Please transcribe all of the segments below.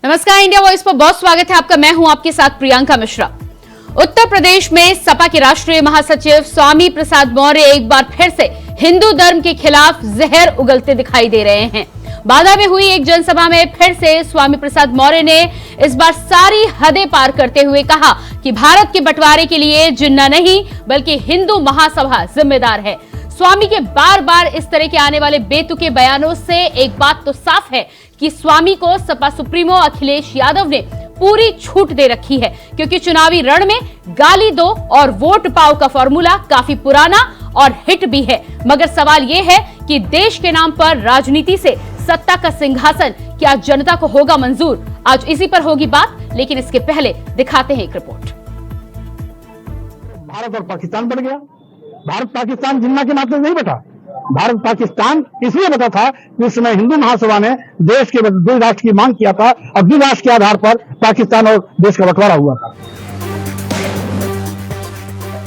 नमस्कार, India voice पर बहुत स्वागत है आपका। मैं हूं आपके साथ प्रियंका मिश्रा। उत्तर प्रदेश में सपा के राष्ट्रीय महासचिव स्वामी प्रसाद मौर्य एक बार फिर से हिंदू धर्म के खिलाफ जहर उगलते दिखाई दे रहे हैं। बांदा में हुई एक जनसभा में फिर से स्वामी प्रसाद मौर्य ने इस बार सारी हदें पार करते हुए कहा कि भारत के बंटवारे के लिए जिन्ना नहीं बल्कि हिंदू महासभा जिम्मेदार है। स्वामी के बार बार इस तरह के आने वाले बेतुके बयानों से एक बात तो साफ है कि स्वामी को सपा सुप्रीमो अखिलेश यादव ने पूरी छूट दे रखी है, क्योंकि चुनावी रण में गाली दो और वोट पाओ का फॉर्मूला काफी पुराना और हिट भी है। मगर सवाल यह है कि देश के नाम पर राजनीति से सत्ता का सिंहासन क्या जनता को होगा मंजूर? आज इसी पर होगी बात, लेकिन इसके पहले दिखाते हैं एक रिपोर्ट। भारत और पाकिस्तान बन गया। भारत पाकिस्तान जिन्ना के नाते नहीं बटा। भारत पाकिस्तान इसलिए बता था कि उस समय हिंदू महासभा ने देश के द्विराष्ट्र की मांग किया था और द्विराष्ट्र के आधार पर पाकिस्तान और देश का बंटवारा हुआ था।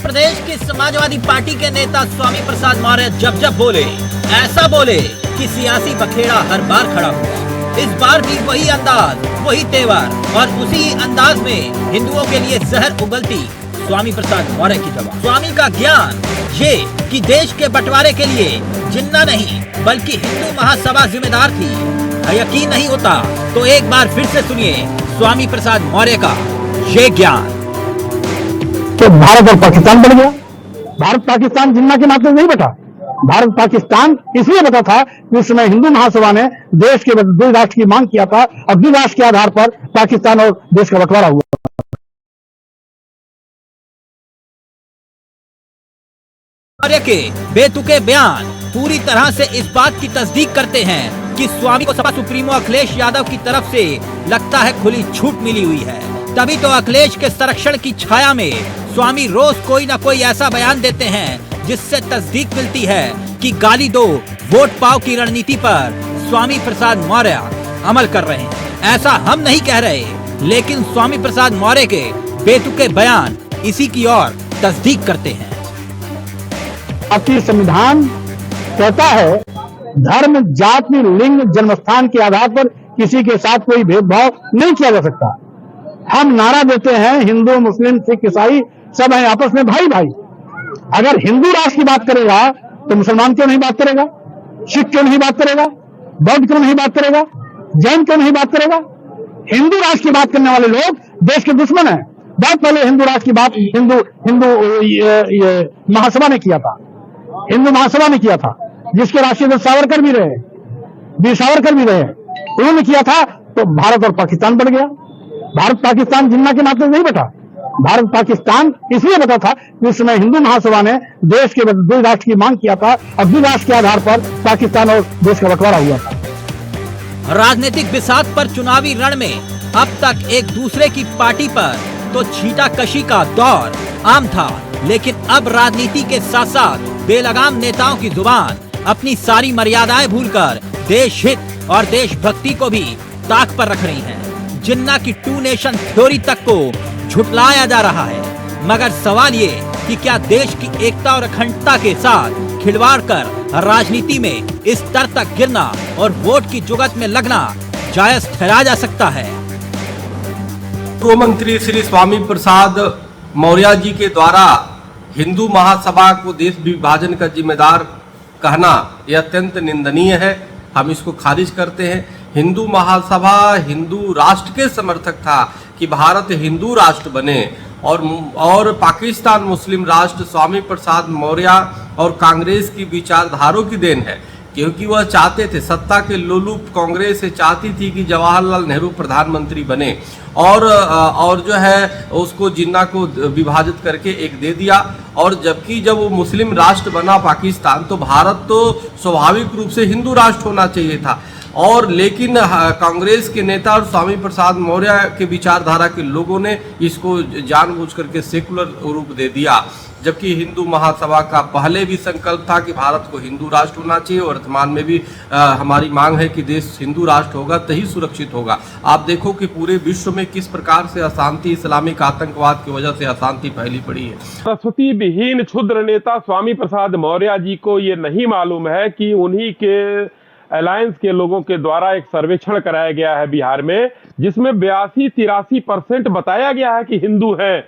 प्रदेश की समाजवादी पार्टी के नेता स्वामी प्रसाद मौर्य जब बोले, ऐसा बोले कि सियासी बखेड़ा हर बार खड़ा हुआ। इस बार भी वही अंदाज, वही तेवर और उसी अंदाज में हिंदुओं के लिए जहर उगलती स्वामी प्रसाद मौर्य की जवाब। स्वामी का ज्ञान ये कि देश के बंटवारे के लिए जिन्ना नहीं बल्कि हिंदू महासभा जिम्मेदार थी, यकीन नहीं होता तो एक बार फिर से सुनिए स्वामी प्रसाद मौर्य का ये ज्ञान। तो भारत और पाकिस्तान बन गया। भारत पाकिस्तान जिन्ना के नाते नहीं बटा। भारत पाकिस्तान इसलिए बता था कि उस समय हिंदू महासभा ने देश के द्विराष्ट्र की मांग किया था और द्विराष्ट्र के आधार पर पाकिस्तान और देश का बंटवारा हुआ। मौर्य के बेतुके बयान पूरी तरह से इस बात की तस्दीक करते हैं कि स्वामी को सपा सुप्रीमो अखिलेश यादव की तरफ से लगता है खुली छूट मिली हुई है। तभी तो अखिलेश के संरक्षण की छाया में स्वामी रोज कोई न कोई ऐसा बयान देते हैं जिससे तस्दीक मिलती है कि गाली दो वोट पाओ की रणनीति पर स्वामी प्रसाद मौर्य अमल कर रहे हैं। ऐसा हम नहीं कह रहे, लेकिन स्वामी प्रसाद मौर्य के बेतुके बयान इसी की ओर तस्दीक करते हैं। भारतीय संविधान कहता है धर्म, जाति, लिंग, जन्मस्थान के आधार पर किसी के साथ कोई भेदभाव नहीं किया जा सकता। हम नारा देते हैं हिंदू, मुस्लिम, सिख, ईसाई सब हैं आपस में भाई भाई। अगर हिंदू राष्ट्र की बात करेगा तो मुसलमान क्यों नहीं बात करेगा? सिख क्यों नहीं बात करेगा? बौद्ध क्यों नहीं बात करेगा? जैन क्यों नहीं बात करेगा? हिंदू राष्ट्र की बात करने वाले लोग देश के दुश्मन हैं। बहुत पहले हिंदू राष्ट्र की बात हिंदू महासभा ने किया था। हिंदू महासभा ने किया था, जिसके राष्ट्रीय अध्यक्ष सावरकर भी रहे, वीर सावरकर भी रहे। उन्होंने किया था तो भारत और पाकिस्तान बन गया। भारत पाकिस्तान जिन्ना के नाते नहीं बटा। भारत पाकिस्तान इसलिए बता था कि उस समय हिंदू महासभा ने देश के द्विराष्ट्र की मांग किया था और द्विराष्ट्र के आधार पर पाकिस्तान और देश का बंटवारा हुआ था। राजनीतिक बिसात पर चुनावी रण में अब तक एक दूसरे की पार्टी पर तो छींटाकशी का दौर आम था, लेकिन अब राजनीति के साथ साथ बेलगाम नेताओं की जुबान अपनी सारी मर्यादाएं भूलकर देश हित और देशभक्ति को भी ताक पर रख रही हैं। जिन्ना की टू नेशन थ्योरी तक को झुटलाया जा रहा है। मगर सवाल ये कि क्या देश की एकता और अखंडता के साथ खिलवाड़ कर राजनीति में इस स्तर तक गिरना और वोट की जुगत में लगना जायज ठहराया जा सकता है? गृह मंत्री श्री स्वामी प्रसाद मौर्य जी के द्वारा हिंदू महासभा को देश विभाजन का जिम्मेदार कहना यह अत्यंत निंदनीय है। हम इसको खारिज करते हैं। हिंदू महासभा हिंदू राष्ट्र के समर्थक था कि भारत हिंदू राष्ट्र बने और पाकिस्तान मुस्लिम राष्ट्र स्वामी प्रसाद मौर्य और कांग्रेस की विचारधारों की देन है, क्योंकि वह चाहते थे, सत्ता के लोलुप कांग्रेस से चाहती थी कि जवाहरलाल नेहरू प्रधानमंत्री बने और जो है उसको जिन्ना को विभाजित करके एक दे दिया। और जबकि जब वो मुस्लिम राष्ट्र बना पाकिस्तान, तो भारत तो स्वाभाविक रूप से हिंदू राष्ट्र होना चाहिए था। और लेकिन कांग्रेस के नेता और स्वामी प्रसाद मौर्य के विचारधारा के लोगों ने इसको जानबूझ करके सेकुलर रूप दे दिया, जबकि हिंदू महासभा का पहले भी संकल्प था कि भारत को हिंदू राष्ट्र होना चाहिए। वर्तमान में भी हमारी मांग है कि देश हिंदू राष्ट्र होगा तभी सुरक्षित होगा। आप देखो कि पूरे विश्व में किस प्रकार से अशांति, इस्लामिक आतंकवाद की वजह से अशांति फैली पड़ी है। सरस्वती विहीन क्षुद्र नेता स्वामी प्रसाद मौर्य जी को ये नहीं मालूम है कि उन्हीं के अलायंस के लोगों के द्वारा एक सर्वेक्षण कराया गया है बिहार में, जिसमें 82-83% बताया गया है कि हिंदू हैं,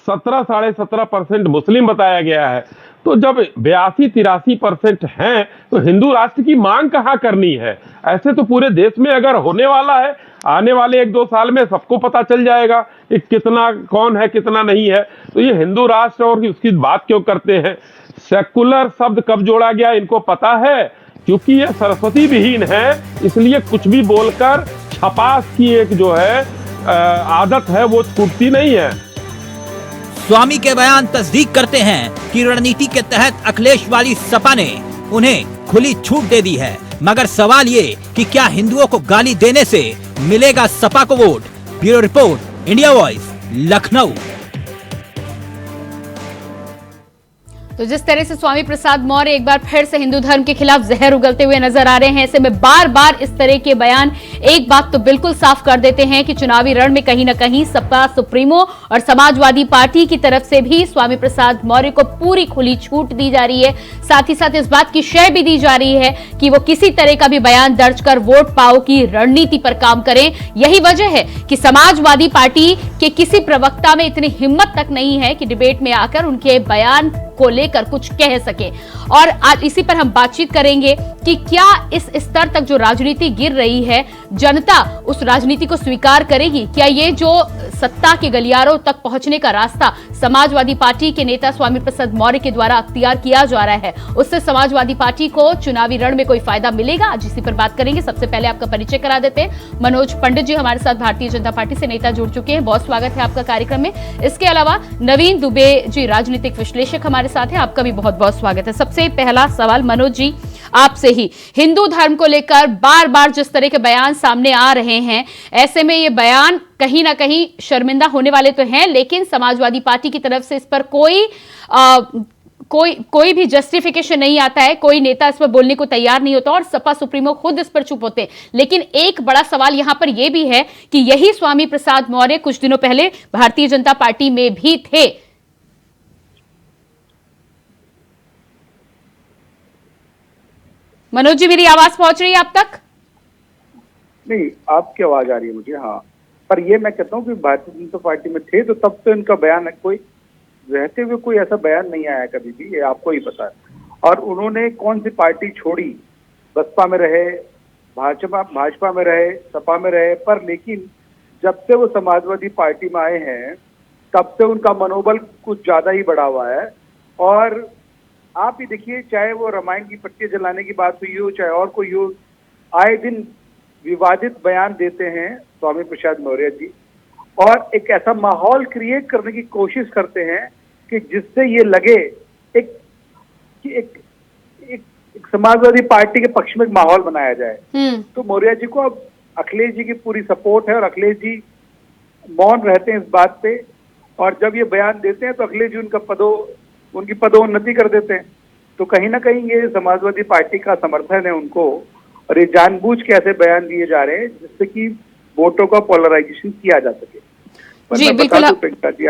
17-17.5% मुस्लिम बताया गया है। तो जब 82-83% हैं तो हिंदू राष्ट्र की मांग कहां करनी है? ऐसे तो पूरे देश में अगर होने वाला है, आने वाले 1-2 साल में सबको पता चल जाएगा कि कितना कौन है कितना नहीं है। तो ये हिंदू राष्ट्र और उसकी बात क्यों करते हैं? सेकुलर शब्द कब जोड़ा गया इनको पता है, क्योंकि ये सरस्वती विहीन है, इसलिए कुछ भी बोलकर छपास की एक जो है आदत है वो छूटती नहीं है। स्वामी के बयान तस्दीक करते हैं कि रणनीति के तहत अखिलेश वाली सपा ने उन्हें खुली छूट दे दी है, मगर सवाल ये कि क्या हिंदुओं को गाली देने से मिलेगा सपा को vote? Bureau report, India voice, Lucknow. तो जिस तरह से स्वामी प्रसाद मौर्य एक बार फिर से हिंदू धर्म के खिलाफ जहर उगलते हुए नजर आ रहे हैं, ऐसे में बार बार इस तरह के बयान एक बात तो बिल्कुल साफ कर देते हैं कि चुनावी रण में कहीं ना कहीं सपा सुप्रीमो और समाजवादी पार्टी की तरफ से भी स्वामी प्रसाद मौर्य को पूरी खुली छूट दी जा रही है। साथ ही साथ इस बात की शय भी दी जा रही है कि वो किसी तरह का भी बयान दर्ज कर वोट पाओ की रणनीति पर काम करें। यही वजह है कि समाजवादी पार्टी के किसी प्रवक्ता में इतनी हिम्मत तक नहीं है कि डिबेट में आकर उनके बयान को लेकर कुछ कह सके। और आज इसी पर हम बातचीत करेंगे कि क्या इस स्तर तक जो राजनीति गिर रही है, जनता उस राजनीति को स्वीकार करेगी? क्या ये जो सत्ता के गलियारों तक पहुंचने का रास्ता समाजवादी पार्टी के नेता स्वामी प्रसाद मौर्य के द्वारा अख्तियार किया जा रहा है, उससे समाजवादी पार्टी को चुनावी रण में कोई फायदा मिलेगा? आज इसी पर बात करेंगे। सबसे पहले आपका परिचय करा देते हैं। मनोज पंडित जी हमारे साथ भारतीय जनता पार्टी से नेता जुड़ चुके हैं, बहुत स्वागत है आपका कार्यक्रम में। इसके अलावा नवीन दुबे जी राजनीतिक विश्लेषक हमारे साथ हैं, आपका भी बहुत बहुत स्वागत है। सबसे पहला सवाल मनोज जी आपसे ही, हिंदू धर्म को लेकर बार बार जिस तरह के बयान सामने आ रहे हैं, ऐसे में ये बयान कहीं ना कहीं शर्मिंदा होने वाले तो हैं, लेकिन समाजवादी पार्टी की तरफ से इस पर कोई भी जस्टिफिकेशन नहीं आता है, कोई नेता इस पर बोलने को तैयार नहीं होता और सपा सुप्रीमो खुद इस पर चुप होते हैं। लेकिन एक बड़ा सवाल यहां पर यह भी है कि यही स्वामी प्रसाद मौर्य कुछ दिनों पहले भारतीय जनता पार्टी में भी थे। मनोज जी, मेरी आवाज पहुंच रही है आप तक? नहीं, आपकी आवाज आ रही है मुझे। हाँ, पर ये मैं कहता हूँ कि भारतीय जनता पार्टी में थे तो तब तो इनका बयान कोई रहते हुए कोई ऐसा बयान नहीं आया कभी भी, ये आपको ही पता है। और उन्होंने कौन सी पार्टी छोड़ी, बसपा में रहे, भाजपा में रहे, सपा में रहे, पर लेकिन जब से वो समाजवादी पार्टी में आए हैं तब से उनका मनोबल कुछ ज्यादा ही बढ़ा हुआ है। और आप ही देखिए, चाहे वो रामायण की पट्टियां जलाने की बात हुई हो, चाहे और कोई हो, आए दिन विवादित बयान देते हैं स्वामी प्रसाद मौर्य जी, और एक ऐसा माहौल क्रिएट करने की कोशिश करते हैं कि जिससे ये लगे एक समाजवादी पार्टी के पक्ष में एक माहौल बनाया जाए। तो मौर्य जी को अब अखिलेश जी की पूरी सपोर्ट है और अखिलेश जी मौन रहते हैं इस बात पे, और जब ये बयान देते हैं तो अखिलेश जी उनकी पदोन्नति कर देते हैं। तो कहीं ना कहीं ये समाजवादी पार्टी का समर्थन है उनको, और ये जानबूझ के ऐसे बयान दिए जा रहे हैं जिससे कि वोटों का पोलराइजेशन किया जा सके। जी बिल्कुल,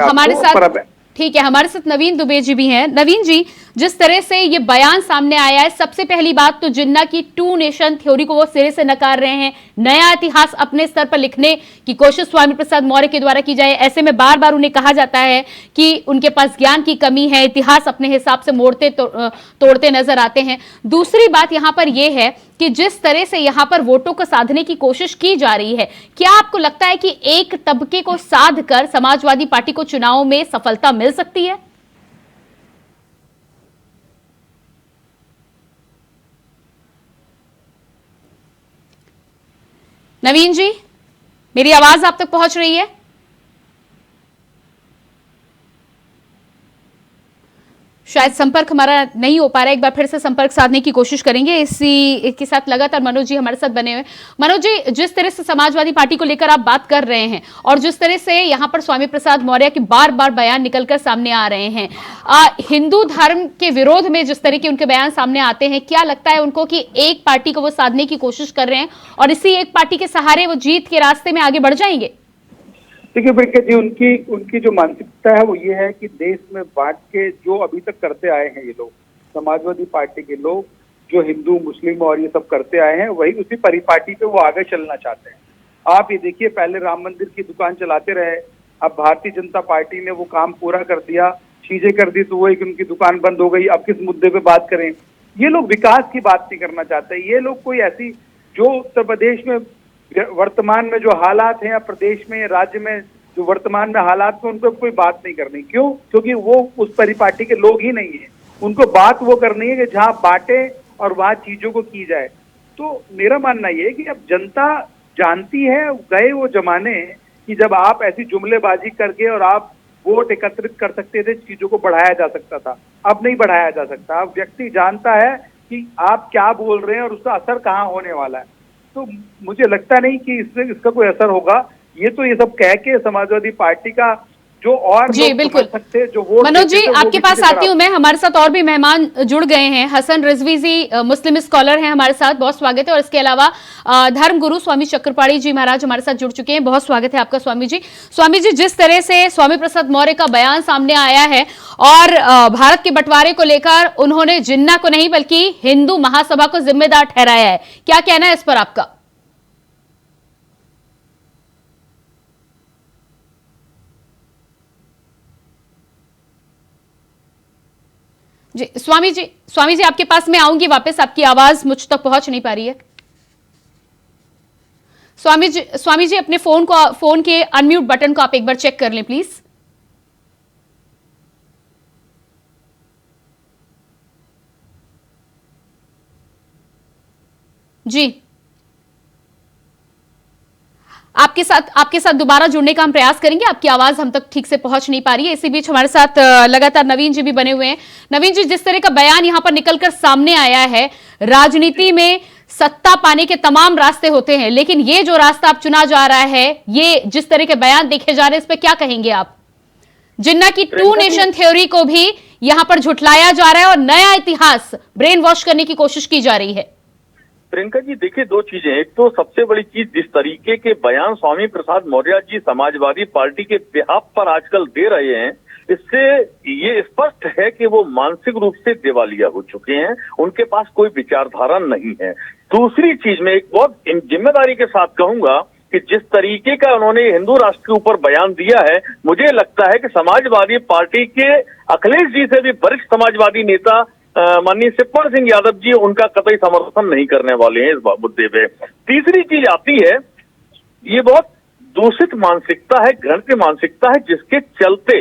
हमारे साथ ठीक है, हमारे साथ नवीन दुबे जी भी हैं। नवीन जी, जिस तरह से ये बयान सामने आया है, सबसे पहली बात तो जिन्ना की 2 नेशन थ्योरी को वो सिरे से नकार रहे हैं, नया इतिहास अपने स्तर पर लिखने की कोशिश स्वामी प्रसाद मौर्य के द्वारा की जाए। ऐसे में बार बार उन्हें कहा जाता है कि उनके पास ज्ञान की कमी है, इतिहास अपने हिसाब से मोड़ते तोड़ते नजर आते हैं। दूसरी बात यहां पर यह है कि जिस तरह से यहां पर वोटों को साधने की कोशिश की जा रही है, क्या आपको लगता है कि एक तबके को साध कर समाजवादी पार्टी को चुनाव में सफलता मिल सकती है? नवीन जी, मेरी आवाज आप तक पहुंच रही है? शायद संपर्क हमारा नहीं हो पा रहा है, एक बार फिर से संपर्क साधने की कोशिश करेंगे। इसी के साथ लगातार मनोज जी हमारे साथ बने हुए। मनोज जी, जिस तरह से समाजवादी पार्टी को लेकर आप बात कर रहे हैं और जिस तरह से यहां पर स्वामी प्रसाद मौर्य के बार बार बयान निकलकर सामने आ रहे हैं, हिंदू धर्म के विरोध में जिस तरह के उनके बयान सामने आते हैं, क्या लगता है उनको कि एक पार्टी को वो साधने की कोशिश कर रहे हैं और इसी एक पार्टी के सहारे वो जीत के रास्ते में आगे बढ़ जाएंगे? देखिए प्रियंका जी, उनकी जो मानसिकता है वो ये है कि देश में बांट के जो अभी तक करते आए हैं ये लोग, समाजवादी पार्टी के लोग, जो हिंदू मुस्लिम और ये सब करते आए हैं, वही उसी परिपाटी पे वो आगे चलना चाहते हैं। आप ये देखिए, पहले राम मंदिर की दुकान चलाते रहे, अब भारतीय जनता पार्टी ने वो काम पूरा कर दिया, चीजें कर दी, तो वो एक उनकी दुकान बंद हो गई। अब किस मुद्दे पे बात करें? ये लोग विकास की बात नहीं करना चाहते। ये लोग कोई ऐसी, जो उत्तर प्रदेश में वर्तमान में जो हालात हैं, या प्रदेश में, राज्य में जो वर्तमान में हालात में, उनको कोई बात नहीं करनी। क्यों? क्योंकि वो उस परिपाटी के लोग ही नहीं है। उनको बात वो करनी है कि जहां बांटे और वहां चीजों को की जाए। तो मेरा मानना ये है कि अब जनता जानती है, गए वो जमाने कि जब आप ऐसी जुमलेबाजी करके और आप वोट एकत्रित कर सकते थे, चीजों को बढ़ाया जा सकता था। अब नहीं बढ़ाया जा सकता। अब व्यक्ति जानता है कि आप क्या बोल रहे हैं और उसका असर कहाँ होने वाला है। तो मुझे लगता नहीं कि इससे इसका कोई असर होगा। ये तो ये सब कह के समाजवादी पार्टी का जो और जी बिल्कुल सकते, जो वोट मनोज जी, देते थे, वो आपके भी पास किसी आती हूँ मैं। हमारे साथ और भी मेहमान जुड़ गए हैं। हसन रिजवी जी मुस्लिम स्कॉलर हैं हमारे साथ, बहुत स्वागत है। और इसके अलावा धर्म गुरु स्वामी चक्रपाणी जी महाराज हमारे साथ जुड़ चुके हैं, बहुत स्वागत है आपका स्वामी जी। स्वामी जी, जिस तरह से स्वामी प्रसाद मौर्य का बयान सामने आया है और भारत के बंटवारे को लेकर उन्होंने जिन्ना को नहीं बल्कि हिंदू महासभा को जिम्मेदार ठहराया है, क्या कहना है इस पर आपका? जी स्वामी जी आपके पास मैं आऊंगी वापस, आपकी आवाज मुझ तक पहुंच नहीं पा रही है। स्वामी जी अपने फोन के अनम्यूट बटन को आप एक बार चेक कर लें प्लीज। जी आपके साथ दोबारा जुड़ने का हम प्रयास करेंगे। आपकी आवाज हम तक ठीक से पहुंच नहीं पा रही है। इसी बीच हमारे साथ लगातार नवीन जी भी बने हुए हैं। नवीन जी, जिस तरह का बयान यहां पर निकलकर सामने आया है, राजनीति में सत्ता पाने के तमाम रास्ते होते हैं, लेकिन ये जो रास्ता आप चुना जा रहा है, ये जिस तरह के बयान देखे जा रहे हैं, इस पर क्या कहेंगे आप? जिन्ना की टू नेशन थ्योरी को भी यहां पर झुठलाया जा रहा है और नया इतिहास ब्रेन वॉश करने की कोशिश की जा रही है। प्रियंका जी, देखिए दो चीजें। एक तो सबसे बड़ी चीज, जिस तरीके के बयान स्वामी प्रसाद मौर्य जी समाजवादी पार्टी के बिहाफ पर आजकल दे रहे हैं, इससे ये स्पष्ट है कि वो मानसिक रूप से दिवालिया हो चुके हैं, उनके पास कोई विचारधारा नहीं है। दूसरी चीज में एक बहुत जिम्मेदारी के साथ कहूंगा कि जिस तरीके का उन्होंने हिंदू राष्ट्र के ऊपर बयान दिया है, मुझे लगता है कि समाजवादी पार्टी के अखिलेश जी से भी वरिष्ठ समाजवादी नेता माननीय शिवपाल सिंह यादव जी उनका कतई समर्थन नहीं करने वाले हैं इस मुद्दे पे। तीसरी चीज आती है, ये बहुत दूषित मानसिकता है, घृणित मानसिकता है, जिसके चलते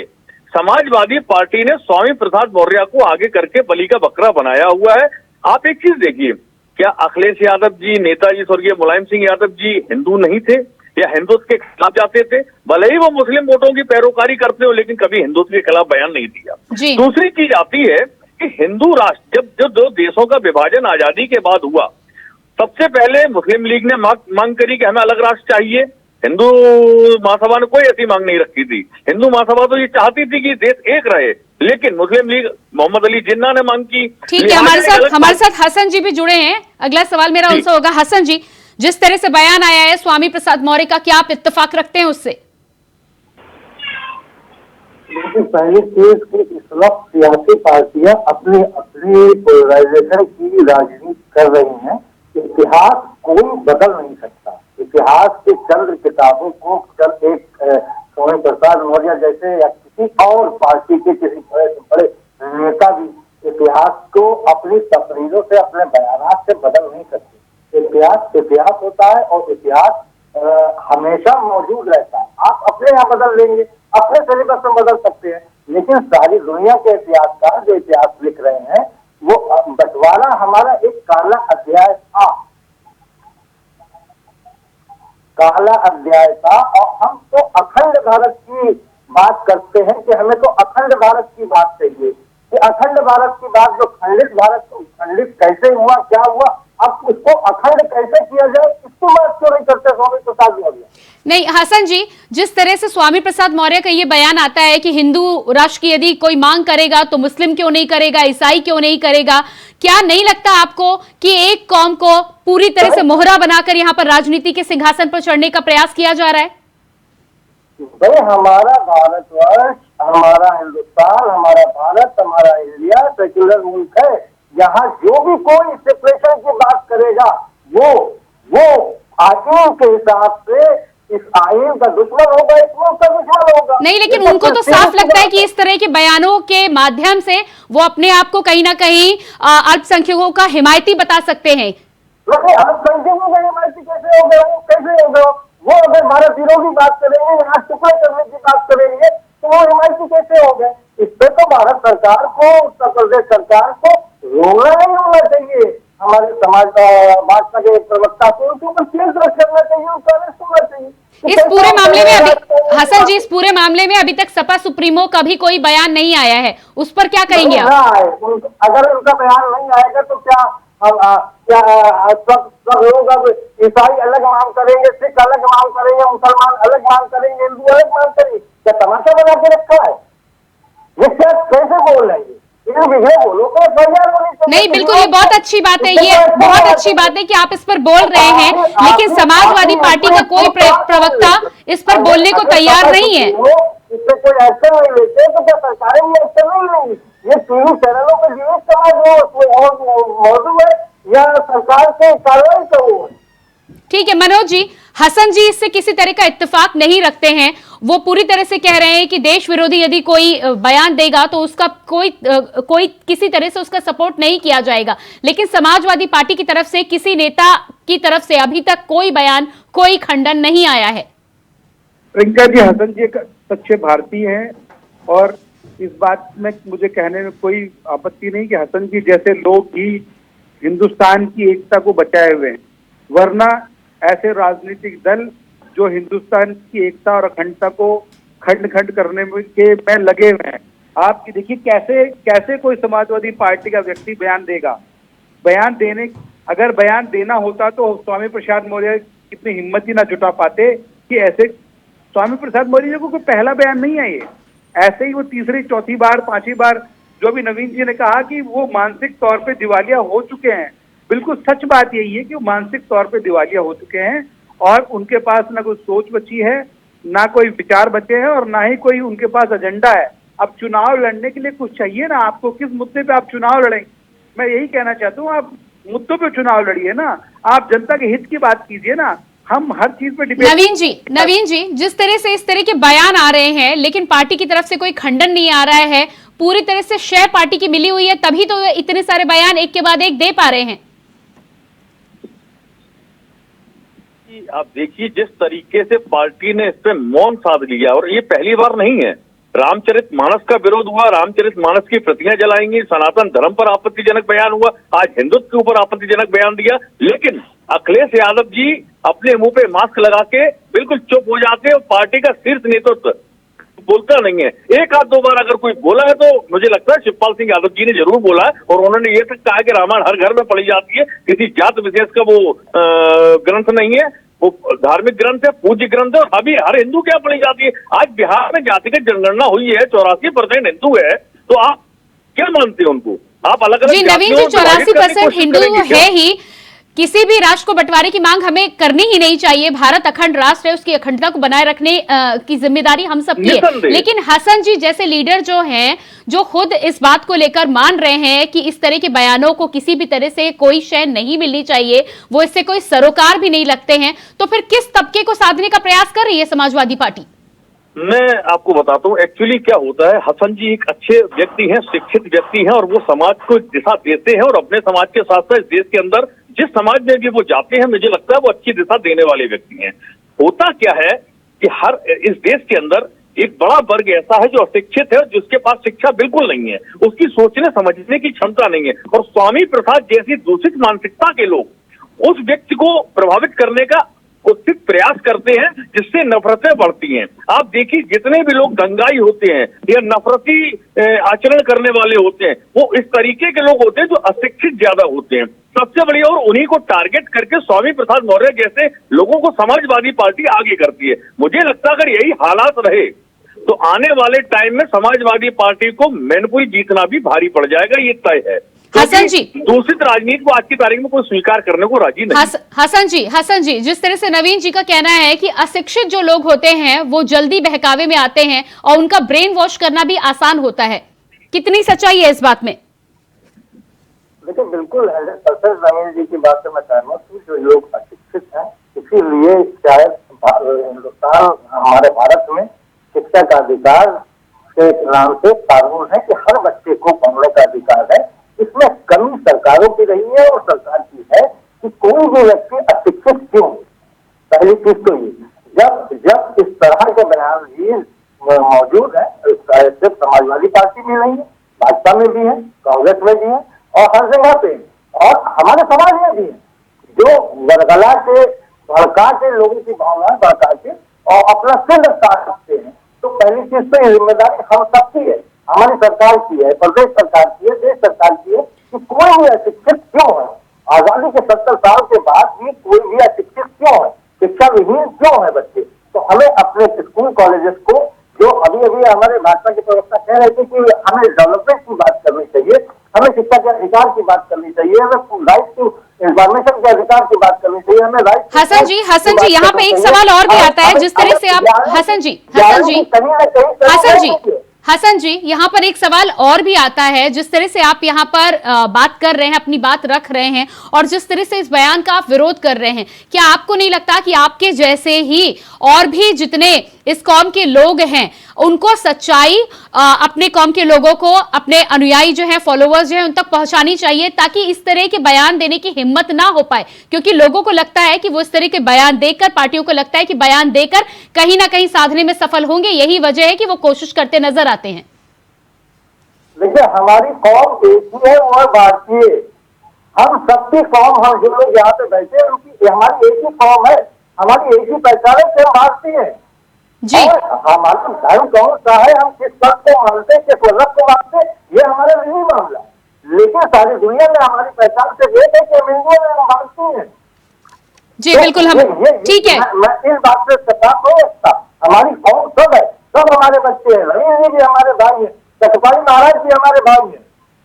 समाजवादी पार्टी ने स्वामी प्रसाद मौर्य को आगे करके बलि का बकरा बनाया हुआ है। आप एक चीज देखिए, क्या अखिलेश यादव जी, नेताजी स्वर्गीय मुलायम सिंह यादव जी हिंदू नहीं थे या हिंदुत्व के खिलाफ जाते थे? भले ही वो मुस्लिम वोटों की पैरोकारी करते हो, लेकिन कभी हिंदुत्व के खिलाफ बयान नहीं दिया। दूसरी चीज आती है कि हिंदू राष्ट्र जब दो देशों का विभाजन आजादी के बाद हुआ, सबसे पहले मुस्लिम लीग ने मांग करी कि हमें अलग राष्ट्र चाहिए। हिंदू महासभा ने कोई ऐसी मांग नहीं रखी थी। हिंदू महासभा तो ये चाहती थी कि देश एक रहे, लेकिन मुस्लिम लीग मोहम्मद अली जिन्ना ने मांग की। ठीक है, हमारे साथ हसन जी भी जुड़े हैं। अगला सवाल मेरा उनसे होगा। हसन जी, जिस तरह से बयान आया है स्वामी प्रसाद मौर्य का, क्या आप इत्तेफाक रखते हैं उससे? देखिए, पहली चीज कि इस वक्त सियासी पार्टियां अपनी पोलराइजेशन की राजनीति कर रही हैं। इतिहास कोई बदल नहीं सकता। इतिहास के चंद किताबों को एक स्वामी प्रसाद मौर्य जैसे या किसी और पार्टी के किसी बड़े से बड़े नेता भी इतिहास को अपनी तकरीरों से, अपने बयानात से बदल नहीं सकते। इतिहास होता है और इतिहास हमेशा मौजूद रहता है। आप अपने यहाँ बदल लेंगे, अपने सिलेबस में बदल सकते हैं, लेकिन सारी दुनिया के इतिहासकार जो इतिहास लिख रहे हैं, वो बंटवारा हमारा एक काला अध्याय था, और हम तो अखंड भारत की बात करते हैं कि हमें तो अखंड भारत की बात चाहिए। कि अखंड भारत की बात, जो खंडित भारत खंडित कैसे हुआ, क्या हुआ, अब उसको अखंड कैसे किया जाए, इसको बात क्यों नहीं करते स्वामी प्रसाद मौर्य? नहीं हसन जी, जिस तरह से स्वामी प्रसाद मौर्य का ये बयान आता है कि हिंदू राष्ट्र की यदि कोई मांग करेगा तो मुस्लिम क्यों नहीं करेगा, ईसाई क्यों नहीं करेगा, क्या नहीं लगता आपको कि एक कौम को पूरी तरह से मोहरा बनाकर यहाँ पर राजनीति के सिंहासन पर चढ़ने का प्रयास किया जा रहा है? भाई, हमारा भारतवर्ष, हमारा हिंदुस्तान, हमारा भारत, हमारा इंडिया सेक्युलर मुल्क है। यहाँ जो भी कोई सेपरेशन की बात करेगा वो आइन के हिसाब से इस आइन का दुश्मन होगा, इसमें उसका दुश्मन होगा। नहीं, लेकिन उनको तो साफ लगता है कि इस तरह के बयानों के माध्यम से वो अपने आप को कहीं ना कहीं अल्पसंख्यकों का हिमायती बता सकते हैं। नहीं, अल्पसंख्यकों का हिमायती कैसे हो गए? वो कैसे हो गए? वो अगर भारत विरोधी बात करेंगे, राष्ट्र टुकड़ा करने की बात करेंगे, तो वो हिमायती कैसे हो गए? इस पे तो भारत सरकार को, उत्तर प्रदेश सरकार को रोना नहीं होना चाहिए। हमारे समाज भाजपा के प्रवक्ता को उनके ऊपर केस दर्ज करना चाहिए, उनको अरेस्ट होना चाहिए। इस पूरे मामले में अभी हसन जी, इस पूरे मामले में अभी तक सपा सुप्रीमो का भी कोई बयान नहीं आया है, उस पर क्या कहेंगे आप? अगर उनका बयान नहीं आएगा तो क्या सब लोग अब ईसाई अलग मांग करेंगे, सिख अलग मांग करेंगे, मुसलमान अलग मांग करेंगे, हिंदू अलग मांग करेंगे? क्या तमाशा बना के रखा है? ये क्या कैसे बोल रहे हैं? बोलो तो नहीं, बिल्कुल, ये बहुत अच्छी बात है, ये बहुत अच्छी बात है कि आप इस पर बोल रहे हैं, लेकिन समाजवादी पार्टी का कोई प्रवक्ता इस पर बोलने को तैयार नहीं है। इससे कोई एक्शन नहीं लेते तो क्या सरकारें भी एक्शन नहीं लेंगी? ये टीवी चैनलों पर जीवित समाज मौजूद है या सरकार से कार्रवाई करो? ठीक है मनोज जी, हसन जी इससे किसी तरह का इत्तेफाक नहीं रखते हैं। वो पूरी तरह से कह रहे हैं कि देश विरोधी यदि कोई बयान देगा तो उसका कोई किसी तरह से उसका सपोर्ट नहीं किया जाएगा, लेकिन समाजवादी पार्टी की तरफ से किसी नेता की तरफ से अभी तक कोई बयान, कोई खंडन नहीं आया है। प्रियंका जी, हसन जी एक सच्चे भारतीय हैं और इस बात में मुझे कहने में कोई आपत्ति नहीं कि हसन जी जैसे लोग ही हिंदुस्तान की एकता को बचाए हुए हैं, वरना ऐसे राजनीतिक दल जो हिंदुस्तान की एकता और अखंडता को खंड खंड करने में लगे हुए हैं। आप देखिए कैसे कोई समाजवादी पार्टी का व्यक्ति बयान देगा। अगर बयान देना होता तो स्वामी प्रसाद मौर्य कितनी हिम्मत ही ना जुटा पाते कि ऐसे। स्वामी प्रसाद मौर्य को कोई पहला बयान नहीं है, ये ऐसे ही वो तीसरी चौथी बार पांचवी बार जो भी नवीन जी ने कहा कि वो मानसिक तौर पे दिवालिया हो चुके हैं। बिल्कुल सच बात यही है कि वो मानसिक तौर पे दिवालिया हो चुके हैं और उनके पास ना कोई सोच बची है, ना कोई विचार बचे हैं और ना ही कोई उनके पास एजेंडा है। अब चुनाव लड़ने के लिए कुछ चाहिए ना आपको, किस मुद्दे पे आप चुनाव लड़ेंगे? मैं यही कहना चाहता हूँ, आप मुद्दों पे चुनाव लड़िए ना, आप जनता के हित की बात कीजिए ना। हम हर चीज पे डिबेट। नवीन जी, जिस तरह से इस तरह के बयान आ रहे हैं लेकिन पार्टी की तरफ से कोई खंडन नहीं आ रहा है, पूरी तरह से शेयर पार्टी की मिली हुई है, तभी तो इतने सारे बयान एक के बाद एक दे पा रहे हैं। आप देखिए जिस तरीके से पार्टी ने इस पे मौन साध लिया, और ये पहली बार नहीं है। रामचरितमानस का विरोध हुआ, रामचरितमानस की प्रतियां जलाएंगी, सनातन धर्म पर आपत्तिजनक बयान हुआ, आज हिंदुत्व के ऊपर आपत्तिजनक बयान दिया, लेकिन अखिलेश यादव जी अपने मुंह पे मास्क लगा के बिल्कुल चुप हो जाते हैं और पार्टी का शीर्ष नेतृत्व बोलता नहीं है। एक आध दो बार अगर कोई बोला है तो मुझे लगता है शिवपाल सिंह यादव जी ने जरूर बोला है और उन्होंने ये तक कहा कि रामायण हर घर में पढ़ी जाती है, किसी जात विशेष का वो ग्रंथ नहीं है, वो धार्मिक ग्रंथ है, पूज्य ग्रंथ है, और अभी हर हिंदू क्या पढ़ी जाती है। आज बिहार में जातिगत जनगणना हुई है, 84% हिंदू है, तो आप क्या मानते हैं उनको? आप अलग अलग नवीन जी 84% हिंदू है ही, किसी भी राष्ट्र को बंटवारे की मांग हमें करनी ही नहीं चाहिए। भारत अखंड राष्ट्र है, उसकी अखंडता को बनाए रखने की जिम्मेदारी हम सबकी है। लेकिन हसन जी जैसे लीडर जो हैं, जो खुद इस बात को लेकर मान रहे हैं कि इस तरह के बयानों को किसी भी तरह से कोई शय नहीं मिलनी चाहिए, वो इससे कोई सरोकार भी नहीं लगते हैं, तो फिर किस तबके को साधने का प्रयास कर रही है समाजवादी पार्टी? मैं आपको बताता हूँ एक्चुअली क्या होता है। हसन जी एक अच्छे व्यक्ति हैं, शिक्षित व्यक्ति हैं, और वो समाज को दिशा देते हैं और अपने समाज के साथ साथ देश के अंदर जिस समाज में भी वो जाते हैं, मुझे लगता है वो अच्छी दिशा देने वाले व्यक्ति हैं। होता क्या है कि हर इस देश के अंदर एक बड़ा वर्ग ऐसा है जो अशिक्षित है, जिसके पास शिक्षा बिल्कुल नहीं है, उसकी सोचने समझने की क्षमता नहीं है, और स्वामी प्रसाद जैसी दूषित मानसिकता के लोग उस व्यक्ति को प्रभावित करने का कुत्सित प्रयास करते हैं, जिससे नफरतें बढ़ती हैं। आप देखिए जितने भी लोग दंगाई होते हैं या नफरती आचरण करने वाले होते हैं, वो इस तरीके के लोग होते हैं जो अशिक्षित ज्यादा होते हैं सबसे बड़ी, और उन्हीं को टारगेट करके स्वामी प्रसाद मौर्य जैसे लोगों को समाजवादी पार्टी आगे करती है। मुझे लगता है अगर यही हालात रहे तो आने वाले टाइम में समाजवादी पार्टी को मैनपुरी जीतना भी भारी पड़ जाएगा, ये तय है। हसन जी, दूषित राजनीति को आज की तारीख में कोई स्वीकार करने को राजी नहीं। हसन जी जिस तरह से नवीन जी का कहना है कि अशिक्षित जो लोग होते हैं वो जल्दी बहकावे में आते हैं और उनका ब्रेन वॉश करना भी आसान होता है, कितनी सच्चाई है इस बात में? देखिए बिल्कुल 100% रमेश जी की बात से मैं सहमत हूँ। जो लोग अशिक्षित हैं, इसीलिए शायद हिंदुस्तान, हमारे भारत में शिक्षा का अधिकार के नाम से कानून है कि हर बच्चे को पढ़ने का अधिकार है। इसमें कमी सरकारों की रही है और सरकार की है कि कोई भी व्यक्ति अशिक्षित क्यों। पहली चीज तो ये, जब इस तरह के बयान भी मौजूद है, सिर्फ समाजवादी पार्टी में नहीं है, भाजपा में भी है, कांग्रेस में भी है और हर जगह पे, और हमारे समाज में भी है, जो बरगला के भड़का के लोगों की भावना भड़का के और अपना सिर काट सकते हैं। तो पहली चीज तो ये जिम्मेदारी हम सबकी है, हमारी सरकार की है, प्रदेश सरकार की है, देश सरकार की है कि कोई भी अशिक्षित क्यों है। आजादी के 70 साल के बाद भी कोई भी अशिक्षित क्यों है, शिक्षा विहीन क्यों है बच्चे। तो हमें अपने स्कूल कॉलेजेस को, जो अभी हमारे भाजपा के प्रवक्ता कह रहे थे कि हमें डेवलपमेंट की बात करनी चाहिए, हमें शिक्षा के अधिकार की बात करनी चाहिए, हमें राइट टू इन्फॉर्मेशन के अधिकार की बात करनी चाहिए, हमें राइट। हसन जी, यहाँ पे एक सवाल और भी आता है, जिस तरह से आप हसन जी यहाँ पर एक सवाल और भी आता है, जिस तरह से आप यहाँ पर बात कर रहे हैं, अपनी बात रख रहे हैं और जिस तरह से इस बयान का आप विरोध कर रहे हैं, क्या आपको नहीं लगता कि आपके जैसे ही और भी जितने इस कौम के लोग हैं उनको सच्चाई अपने कौम के लोगों को, अपने अनुयायी जो हैं, फॉलोअर्स जो हैं, उन तक पहुंचानी चाहिए ताकि इस तरह के बयान देने की हिम्मत ना हो पाए? क्योंकि लोगों को लगता है कि वो इस तरह के बयान देकर, पार्टियों को लगता है कि बयान देकर कहीं ना कहीं साधने में सफल होंगे, यही वजह है कि वो कोशिश करते नजर आते हैं। देखिए हमारी कौम एक ही है और भारतीय, हम सबकी कौम, हम जो लोग यहाँ पे बैठे हैं उनकी, हमारी एक ही कौम है, हमारी एक ही पहचान है कि हम भारतीय हैं जी। हमारा धर्म कौन सा है, हम किस पद को मानते, किस मजहब को मानते, ये हमारा नहीं मामला, लेकिन सारी दुनिया में हमारी पहचान से ये है कि हम इंडिया में हम भारतीय हैं जी। बिल्कुल, हम ठीक है, मैं इस बात से सताप नहीं रखता। हमारी कौम सब है, सब हमारे बच्चे हैं, रवीश जी भी हमारे भाई हैं, सतपाली महाराज भी हमारे भाई हैं।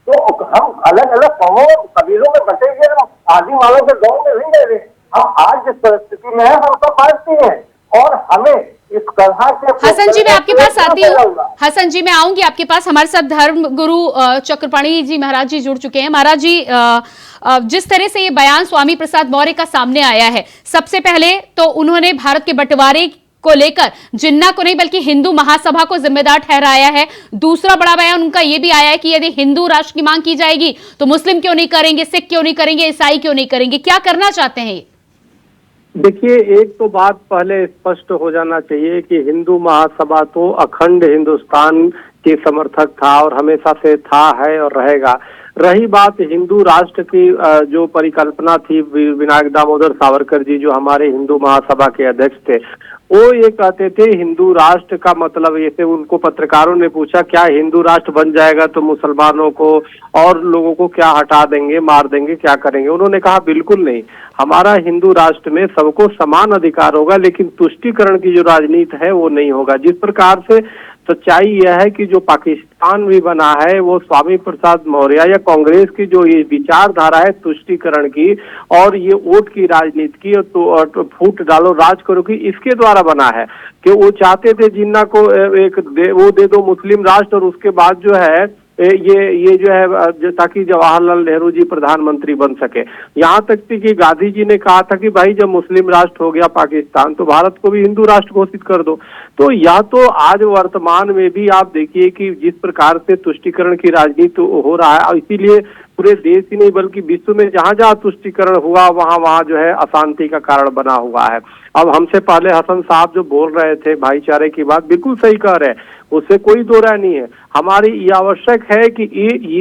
तो हम अलग अलग कौमों कबीलों में बटे हुए, हम आदि मानव के गाँव में नहीं रह रहे। हम आज जिस परिस्थिति में है हम सब भारतीय हैं और हमें इस तरह से। हसन जी मैं आपके पास आती हूँ, हसन जी मैं आऊंगी आपके पास। हमारे साथ धर्म गुरु चक्रपाणी जी महाराज जी जुड़ चुके हैं। महाराज जी, जिस तरह से ये बयान स्वामी प्रसाद मौर्य का सामने आया है, सबसे पहले तो उन्होंने भारत के बंटवारे को लेकर जिन्ना को नहीं बल्कि हिंदू महासभा को जिम्मेदार ठहराया है। दूसरा बड़ा बयान उनका यह भी आया है कि यदि हिंदू राष्ट्र की मांग की जाएगी तो मुस्लिम क्यों नहीं करेंगे, सिख क्यों नहीं करेंगे, ईसाई क्यों नहीं करेंगे। क्या करना चाहते हैं ये? देखिए, एक तो बात पहले स्पष्ट हो जाना चाहिए कि हिंदू महासभा तो अखंड हिंदुस्तान के समर्थक था और हमेशा से था, है और रहेगा। रही बात हिंदू राष्ट्र की, जो परिकल्पना थी, विनायक दामोदर सावरकर जी जो हमारे हिंदू महासभा के अध्यक्ष थे, वो ये कहते थे हिंदू राष्ट्र का मतलब, जैसे उनको पत्रकारों ने पूछा क्या हिंदू राष्ट्र बन जाएगा तो मुसलमानों को और लोगों को क्या हटा देंगे, मार देंगे, क्या करेंगे? उन्होंने कहा बिल्कुल नहीं, हमारा हिंदू राष्ट्र में सबको समान अधिकार होगा, लेकिन तुष्टीकरण की जो राजनीति है वो नहीं होगा। जिस प्रकार से सच्चाई यह है कि जो पाकिस्तान भी बना है वो स्वामी प्रसाद मौर्य या कांग्रेस की जो ये विचारधारा है तुष्टीकरण की और ये वोट की राजनीति की तो फूट डालो राज करो की, इसके द्वारा बना है। कि वो चाहते थे जिन्ना को वो दे दो मुस्लिम राष्ट्र और उसके बाद जो है ये जो है ताकि जवाहरलाल नेहरू जी प्रधानमंत्री बन सके। यहाँ तक कि गांधी जी ने कहा था कि भाई जब मुस्लिम राष्ट्र हो गया पाकिस्तान तो भारत को भी हिंदू राष्ट्र घोषित कर दो। तो या तो आज वर्तमान में भी आप देखिए कि जिस प्रकार से तुष्टीकरण की राजनीति हो रहा है, इसीलिए पूरे देश ही नहीं बल्कि विश्व में जहां जहां तुष्टीकरण हुआ वहां जो है अशांति का कारण बना हुआ है। अब हमसे पहले हसन साहब जो बोल रहे थे भाईचारे की बात, बिल्कुल सही कह रहे हैं, उससे कोई दो राय नहीं है। हमारी ये आवश्यक है कि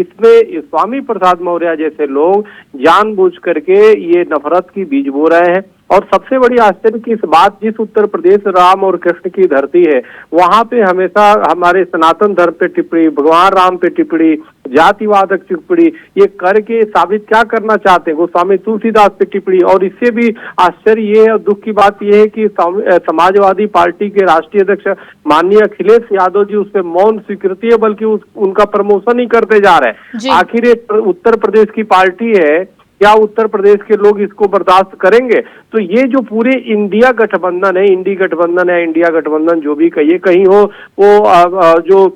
इसमें स्वामी प्रसाद मौर्य जैसे लोग जानबूझ करके ये नफरत की बीज बो रहे हैं। और सबसे बड़ी आश्चर्य की इस बात, जिस उत्तर प्रदेश राम और कृष्ण की धरती है वहां पे हमेशा हमारे सनातन धर्म पे टिप्पणी, भगवान राम पे टिप्पणी, जातिवादक टिप्पणी, ये करके साबित क्या करना चाहते हैं? गोस्वामी तुलसीदास पे टिप्पणी। और इससे भी आश्चर्य ये है और दुख की बात ये है कि समाजवादी पार्टी के राष्ट्रीय अध्यक्ष माननीय अखिलेश यादव जी उस पर मौन स्वीकृति है, बल्कि उनका प्रमोशन ही करते जा रहे हैं। आखिर ये उत्तर प्रदेश की पार्टी है, क्या उत्तर प्रदेश के लोग इसको बर्दाश्त करेंगे? तो ये जो पूरे इंडिया गठबंधन है, इंडी गठबंधन है, इंडिया गठबंधन जो भी कहिए, कहीं हो वो जो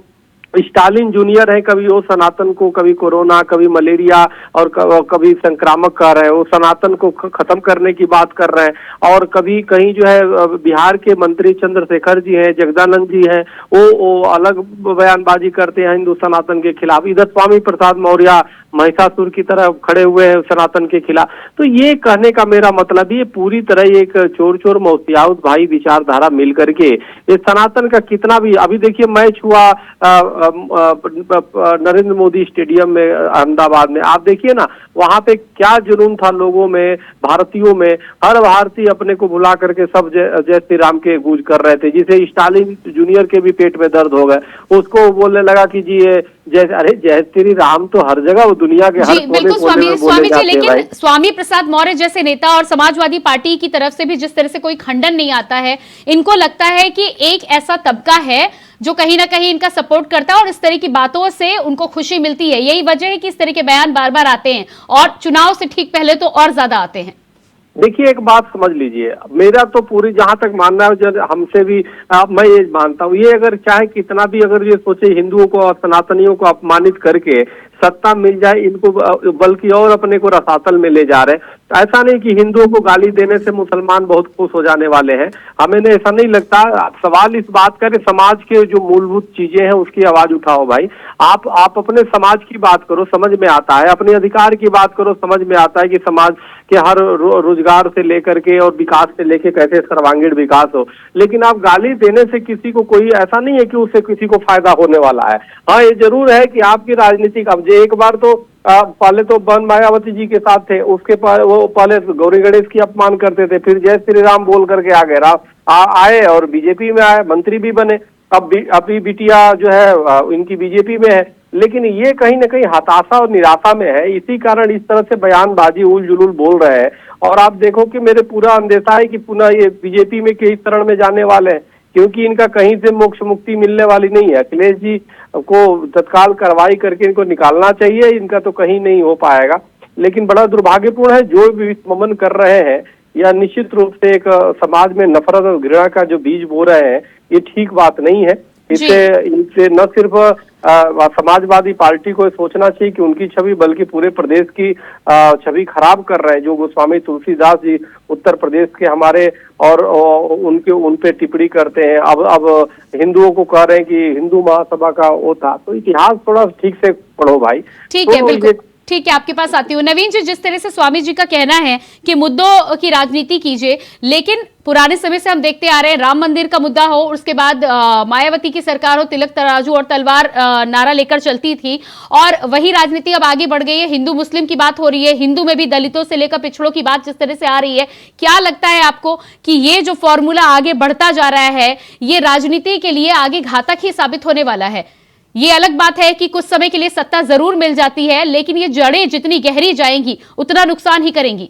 स्टालिन जूनियर है, कभी वो सनातन को, कभी कोरोना, कभी मलेरिया और कभी संक्रामक कर रहे हैं, वो सनातन को खत्म करने की बात कर रहे हैं। और कभी कहीं जो है बिहार के मंत्री चंद्रशेखर जी हैं, जगदानंद जी हैं, वो अलग बयानबाजी करते हैं हिंदू सनातन के खिलाफ। इधर स्वामी प्रसाद मौर्य महिषासुर की तरह खड़े हुए हैं सनातन के खिलाफ। तो ये कहने का मेरा मतलब ये पूरी तरह एक चोर चोर मौसियाउत भाई विचारधारा मिल करके ये सनातन का कितना भी, अभी देखिए मैच हुआ नरेंद्र मोदी स्टेडियम में अहमदाबाद में, आप देखिए ना वहां पे क्या जुनून था लोगों में, भारतीयों में। हर भारतीय अपने को भुला करके सब जय श्री राम के गूंज कर रहे थे, जिसे स्टालिन जूनियर के भी पेट में दर्द हो गए। उसको बोलने लगा कि जी ये अरे जय श्री राम तो हर जगह, वो दुनिया के हर कोने कोने में बोले जाते हैं। लेकिन स्वामी प्रसाद मौर्य जैसे नेता और समाजवादी पार्टी की तरफ से भी जिस तरह से कोई खंडन नहीं आता है, इनको लगता है कि एक ऐसा तबका है जो कहीं ना कहीं इनका सपोर्ट करता है और इस तरह की बातों से उनको खुशी मिलती है। यही वजह है कि इस तरह के बयान बार बार आते हैं और चुनाव से ठीक पहले तो और ज्यादा आते हैं। देखिए एक बात समझ लीजिए, मेरा तो पूरी जहां तक मानना है, जो हमसे भी मैं ये मानता हूँ, ये अगर चाहे कितना भी अगर ये सोचे हिंदुओं को और सनातनियों को अपमानित करके सत्ता मिल जाए इनको, बल्कि और अपने को रसातल में ले जा रहे हैं। ऐसा नहीं कि हिंदुओं को गाली देने से मुसलमान बहुत खुश हो जाने वाले हैं, हमें ऐसा नहीं लगता। सवाल इस बात का कि समाज के जो मूलभूत चीजें हैं उसकी आवाज उठाओ भाई। आप अपने समाज की बात करो, समझ में आता है, अपने अधिकार की बात करो, समझ में आता है कि समाज के हर रोजगार से लेकर के और विकास से लेके कैसे सर्वांगीण विकास हो। लेकिन आप गाली देने से किसी को कोई ऐसा नहीं है कि उससे किसी को फायदा होने वाला है। हाँ ये जरूर है कि आपकी राजनीतिक, अब एक बार तो पहले तो बन मायावती जी के साथ थे, उसके वो पहले गौरी गणेश की अपमान करते थे, फिर जय श्री राम बोल करके आ गए, आए और बीजेपी में आए, मंत्री भी बने। अभी बिटिया जो है इनकी बीजेपी में है। लेकिन ये कहीं ना कहीं हताशा और निराशा में है, इसी कारण इस तरह से बयानबाजी उल जुलूल बोल रहे हैं। और आप देखो कि मेरे पूरा अंदेशा है कि पुनः ये बीजेपी में किस शरण में जाने वाले हैं, क्योंकि इनका कहीं से मोक्ष मुक्ति मिलने वाली नहीं है। अखिलेश जी को तत्काल कार्रवाई करके इनको निकालना चाहिए, इनका तो कहीं नहीं हो पाएगा। लेकिन बड़ा दुर्भाग्यपूर्ण है जो भी विस्मरण कर रहे हैं, या निश्चित रूप से एक समाज में नफरत और घृणा का जो बीज बो रहे हैं, ये ठीक बात नहीं है। इनसे न सिर्फ समाजवादी पार्टी को सोचना चाहिए कि उनकी छवि, बल्कि पूरे प्रदेश की छवि खराब कर रहे हैं। जो गोस्वामी तुलसीदास जी उत्तर प्रदेश के हमारे और उन पे टिप्पणी करते हैं, अब हिंदुओं को कह रहे हैं कि हिंदू महासभा का वो था। तो इतिहास थोड़ा ठीक से पढ़ो भाई। ठीक है, बिल्कुल ठीक है, आपके पास आती हूँ। नवीन जी, जिस तरह से स्वामी जी का कहना है कि मुद्दों की राजनीति कीजिए, लेकिन पुराने समय से हम देखते आ रहे हैं, राम मंदिर का मुद्दा हो, उसके बाद मायावती की सरकार हो, तिलक तराजू और तलवार नारा लेकर चलती थी, और वही राजनीति अब आगे बढ़ गई है। हिंदू मुस्लिम की बात हो रही है, हिंदू में भी दलितों से लेकर पिछड़ों की बात जिस तरह से आ रही है, क्या लगता है आपको कि ये जो फॉर्मूला आगे बढ़ता जा रहा है, ये राजनीति के लिए आगे घातक ही साबित होने वाला है? ये अलग बात है कि कुछ समय के लिए सत्ता जरूर मिल जाती है, लेकिन ये जड़ें जितनी गहरी जाएंगी उतना नुकसान ही करेंगी।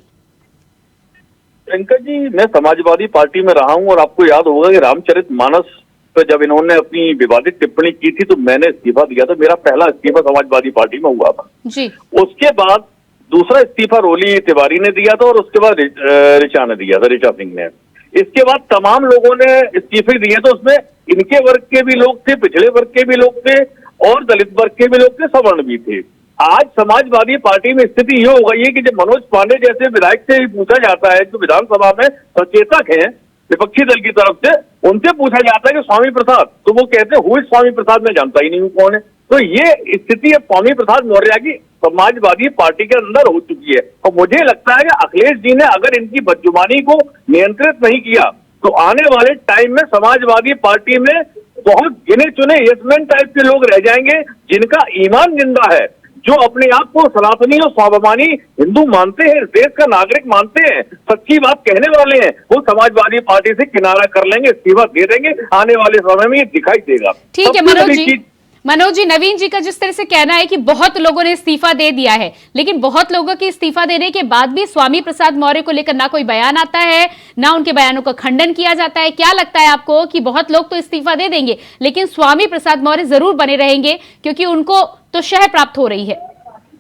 प्रियंका जी, मैं समाजवादी पार्टी में रहा हूं और आपको याद होगा कि रामचरितमानस पर जब इन्होंने अपनी विवादित टिप्पणी की थी तो मैंने इस्तीफा दिया था। मेरा पहला इस्तीफा समाजवादी पार्टी में हुआ था जी। उसके बाद दूसरा इस्तीफा रोली तिवारी ने दिया था और उसके बाद ऋचा ने दिया था, ऋचा सिंह ने। इसके बाद तमाम लोगों ने इस्तीफे दिए, तो उसमें इनके वर्ग के भी लोग थे, पिछड़े वर्ग के भी लोग थे और दलित वर्ग के भी लोग थे, सवर्ण भी थे। आज समाजवादी पार्टी में स्थिति ये हो गई है कि जब मनोज पांडे जैसे विधायक से पूछा जाता है, जो विधानसभा में सचेतक हैं विपक्षी दल की तरफ से, उनसे पूछा जाता है कि स्वामी प्रसाद, तो वो कहते हैं हुई स्वामी प्रसाद, मैं जानता ही नहीं हूं कौन है। तो ये स्थिति अब स्वामी प्रसाद मौर्य की समाजवादी पार्टी के अंदर हो चुकी है। और मुझे लगता है कि अखिलेश जी ने अगर इनकी बदजुबानी को नियंत्रित नहीं किया तो आने वाले टाइम में समाजवादी पार्टी में बहुत गिने चुने यशमैन टाइप के लोग रह जाएंगे, जिनका ईमान जिंदा है, जो अपने आप को सनातनी और स्वाभिमानी हिंदू मानते हैं, देश का नागरिक मानते हैं, सच्ची बात कहने वाले हैं, वो समाजवादी पार्टी से किनारा कर लेंगे, इस्तीफा दे देंगे। आने वाले समय में ये दिखाई देगा। ठीक है मनोज जी, नवीन जी का जिस तरह से कहना है कि बहुत लोगों ने इस्तीफा दे दिया है, लेकिन बहुत लोगों के इस्तीफा देने के बाद भी स्वामी प्रसाद मौर्य को लेकर ना कोई बयान आता है, ना उनके बयानों का खंडन किया जाता है। क्या लगता है आपको कि बहुत लोग तो इस्तीफा दे देंगे, लेकिन स्वामी प्रसाद मौर्य जरूर बने रहेंगे, क्योंकि उनको तो शह प्राप्त हो रही है,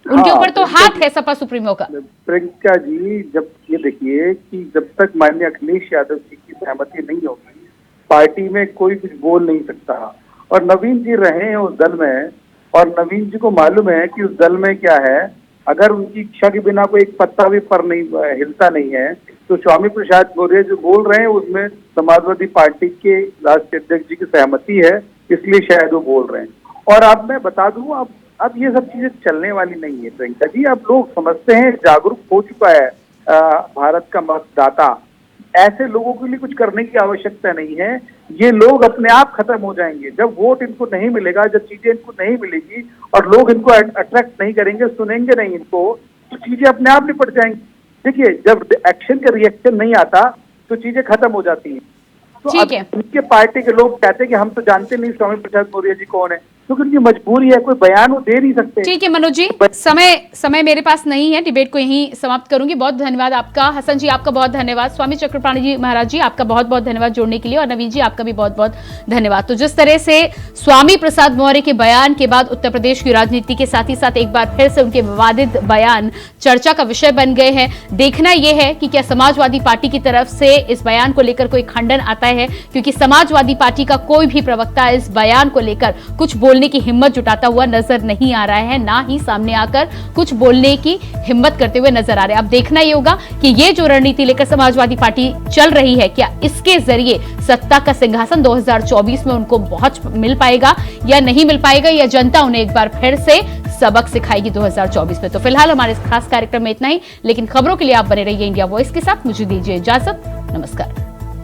उनके ऊपर तो हाथ है सपा सुप्रीमो का। प्रियंका जी, जब ये देखिए कि जब तक माननीय अखिलेश यादव जी की सहमति नहीं होगी, पार्टी में कोई कुछ बोल नहीं सकता। और नवीन जी रहे हैं उस दल में, और नवीन जी को मालूम है कि उस दल में क्या है। अगर उनकी इच्छा के बिना कोई एक पत्ता भी पर नहीं हिलता नहीं है, तो स्वामी प्रसाद मौर्य जो बोल रहे हैं उसमें समाजवादी पार्टी के राष्ट्रीय अध्यक्ष जी की सहमति है, इसलिए शायद वो बोल रहे हैं। और अब मैं बता दूं, अब ये सब चीजें चलने वाली नहीं है प्रियंका जी। अब लोग समझते हैं, जागरूक हो चुका है भारत का मतदाता। ऐसे लोगों के लिए कुछ करने की आवश्यकता नहीं है, ये लोग अपने आप खत्म हो जाएंगे। जब वोट इनको नहीं मिलेगा, जब चीजें इनको नहीं मिलेगी और लोग इनको अट्रैक्ट नहीं करेंगे, सुनेंगे नहीं इनको, तो चीजें अपने आप निपट जाएंगी। देखिए, जब एक्शन का रिएक्शन नहीं आता तो चीजें खत्म हो जाती हैं। तो अब उनके पार्टी के लोग कहते हैं कि हम तो जानते नहीं स्वामी प्रसाद मौर्य जी कौन है, क्योंकि उनकी मजबूरी है, कोई बयान वो दे नहीं सकते। ठीक है मनोज जी, समय मेरे पास नहीं है, डिबेट को यहीं समाप्त करूंगी। बहुत धन्यवाद आपका। हसन जी आपका बहुत धन्यवाद। स्वामी चक्रपाणी जी महाराज जी आपका बहुत बहुत धन्यवाद जोड़ने के लिए, और नवीन जी आपका भी बहुत बहुत धन्यवाद। तो जिस तरह से स्वामी प्रसाद मौर्य के बयान के बाद उत्तर प्रदेश की राजनीति के साथ ही साथ एक बार फिर से उनके विवादित बयान चर्चा का विषय बन गए हैं। देखना यह है कि क्या समाजवादी पार्टी की तरफ से इस बयान को लेकर कोई खंडन आता है, क्योंकि समाजवादी पार्टी का कोई भी प्रवक्ता इस बयान को लेकर कुछ बोलने की हिम्मत जुटाता हुआ नजर नहीं आ रहा है, ना ही सामने आकर कुछ बोलने की हिम्मत करते हुए नजर आ रहे हैं। अब देखना ये होगा कि ये जो रणनीति लेकर समाजवादी पार्टी चल रही है, क्या इसके जरिए सत्ता का सिंहासन 2024 में उनको पहुंच मिल पाएगा या नहीं मिल पाएगा, या जनता उन्हें एक बार फिर से सबक सिखाएगी 2024 में। तो फिलहाल हमारे इस खास कार्यक्रम में इतना ही, लेकिन खबरों के लिए आप बने रहिए इंडिया वॉइस के साथ। मुझे दीजिए इजाजत, नमस्कार।